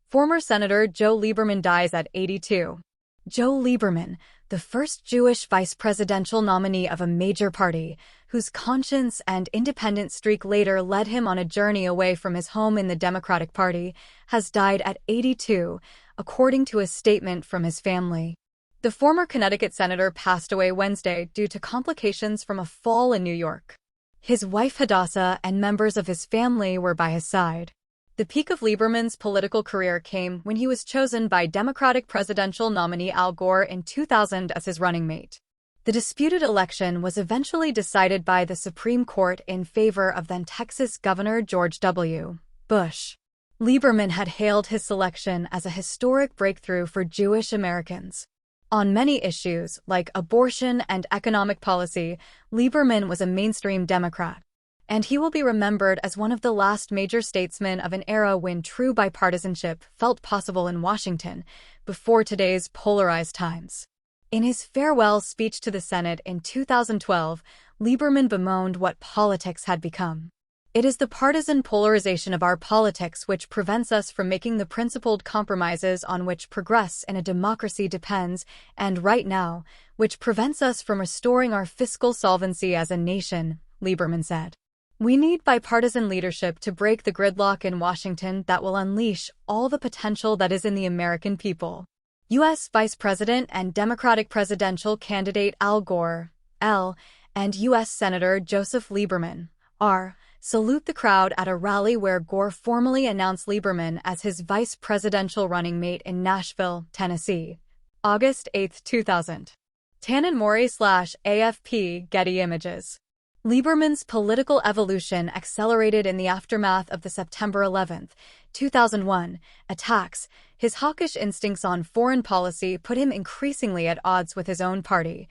Former Senator Joe Lieberman dies at 82. Joe Lieberman, the first Jewish vice presidential nominee of a major party, whose conscience and independent streak later led him on a journey away from his home in the Democratic Party, has died at 82, according to a statement from his family. The former Connecticut senator passed away Wednesday due to complications from a fall in New York. His wife Hadassah and members of his family were by his side. The peak of Lieberman's political career came when he was chosen by Democratic presidential nominee Al Gore in 2000 as his running mate. The disputed election was eventually decided by the Supreme Court in favor of then Texas Governor George W. Bush. Lieberman had hailed his selection as a historic breakthrough for Jewish Americans. On many issues, like abortion and economic policy, Lieberman was a mainstream Democrat. And he will be remembered as one of the last major statesmen of an era when true bipartisanship felt possible in Washington, before today's polarized times. In his farewell speech to the Senate in 2012, Lieberman bemoaned what politics had become. It is the partisan polarization of our politics which prevents us from making the principled compromises on which progress in a democracy depends, and right now, which prevents us from restoring our fiscal solvency as a nation, Lieberman said. We need bipartisan leadership to break the gridlock in Washington that will unleash all the potential that is in the American people. U.S. Vice President and Democratic presidential candidate Al Gore, L., and U.S. Senator Joseph Lieberman, R., salute the crowd at a rally where Gore formally announced Lieberman as his vice presidential running mate in Nashville, Tennessee. August 8, 2000. Tannen Mori/AFP Getty Images. Lieberman's political evolution accelerated in the aftermath of the September 11, 2001, attacks. His hawkish instincts on foreign policy put him increasingly at odds with his own party,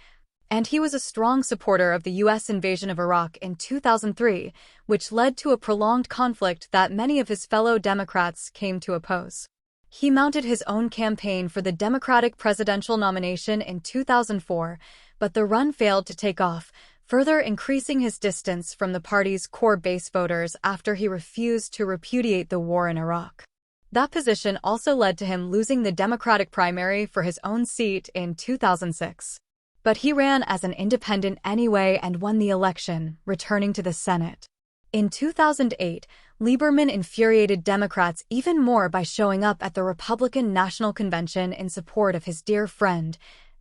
and he was a strong supporter of the U.S. invasion of Iraq in 2003, which led to a prolonged conflict that many of his fellow Democrats came to oppose. He mounted his own campaign for the Democratic presidential nomination in 2004, but the run failed to take off, further increasing his distance from the party's core base voters after he refused to repudiate the war in Iraq. That position also led to him losing the Democratic primary for his own seat in 2006. But he ran as an independent anyway and won the election, returning to the Senate. In 2008, Lieberman infuriated Democrats even more by showing up at the Republican National Convention in support of his dear friend,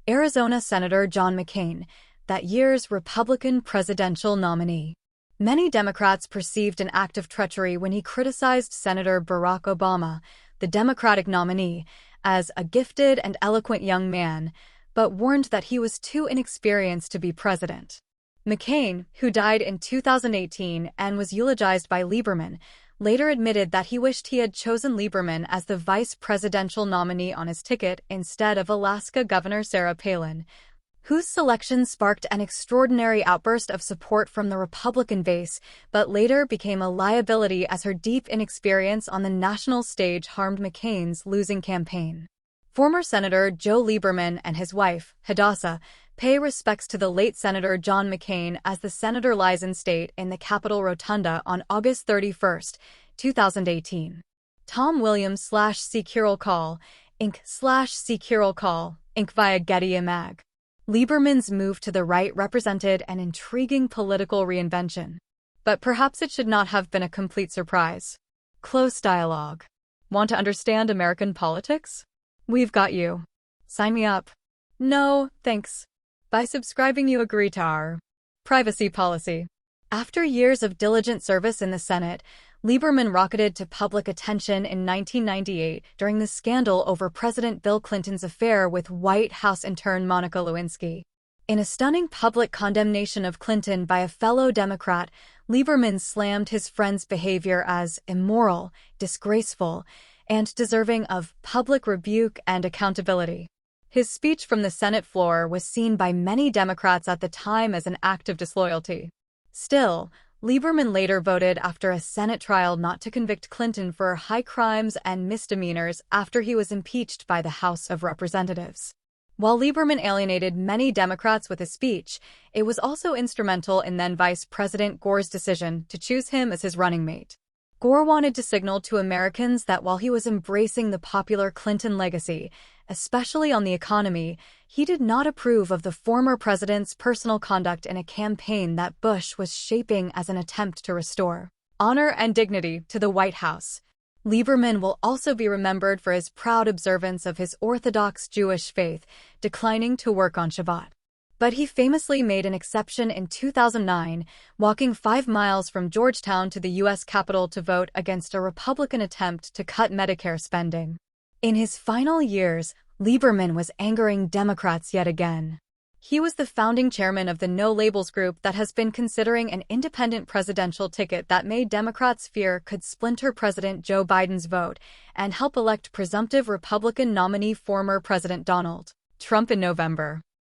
Arizona Senator John McCain, that year's Republican presidential nominee. Many Democrats perceived an act of treachery when he criticized Senator Barack Obama, the Democratic nominee, as a gifted and eloquent young man, but warned that he was too inexperienced to be president. McCain, who died in 2018 and was eulogized by Lieberman, later admitted that he wished he had chosen Lieberman as the vice presidential nominee on his ticket instead of Alaska Governor Sarah Palin, whose selection sparked an extraordinary outburst of support from the Republican base, but later became a liability as her deep inexperience on the national stage harmed McCain's losing campaign. Former Senator Joe Lieberman and his wife, Hadassah, pay respects to the late Senator John McCain as the senator lies in state in the Capitol Rotunda on August 31, 2018. Tom Williams/C. Carroll Call, Inc. Carroll Call, Inc. via Getty Imag. Lieberman's move to the right represented an intriguing political reinvention. But perhaps it should not have been a complete surprise. Close dialogue. Want to understand American politics? We've got you. Sign me up. No, thanks. By subscribing you agree to our privacy policy. After years of diligent service in the Senate, Lieberman rocketed to public attention in 1998 during the scandal over President Bill Clinton's affair with White House intern Monica Lewinsky. In a stunning public condemnation of Clinton by a fellow Democrat, Lieberman slammed his friend's behavior as immoral, disgraceful, and deserving of public rebuke and accountability. His speech from the Senate floor was seen by many Democrats at the time as an act of disloyalty. Still, Lieberman later voted after a Senate trial not to convict Clinton for high crimes and misdemeanors after he was impeached by the House of Representatives. While Lieberman alienated many Democrats with his speech, it was also instrumental in then Vice President Gore's decision to choose him as his running mate. Gore wanted to signal to Americans that while he was embracing the popular Clinton legacy, especially on the economy, he did not approve of the former president's personal conduct in a campaign that Bush was shaping as an attempt to restore honor and dignity to the White House. Lieberman will also be remembered for his proud observance of his Orthodox Jewish faith, declining to work on Shabbat. But he famously made an exception in 2009, walking 5 miles from Georgetown to the U.S. Capitol to vote against a Republican attempt to cut Medicare spending. In his final years, Lieberman was angering Democrats yet again. He was the founding chairman of the No Labels group that has been considering an independent presidential ticket that made Democrats fear could splinter President Joe Biden's vote and help elect presumptive Republican nominee former President Donald Trump in November.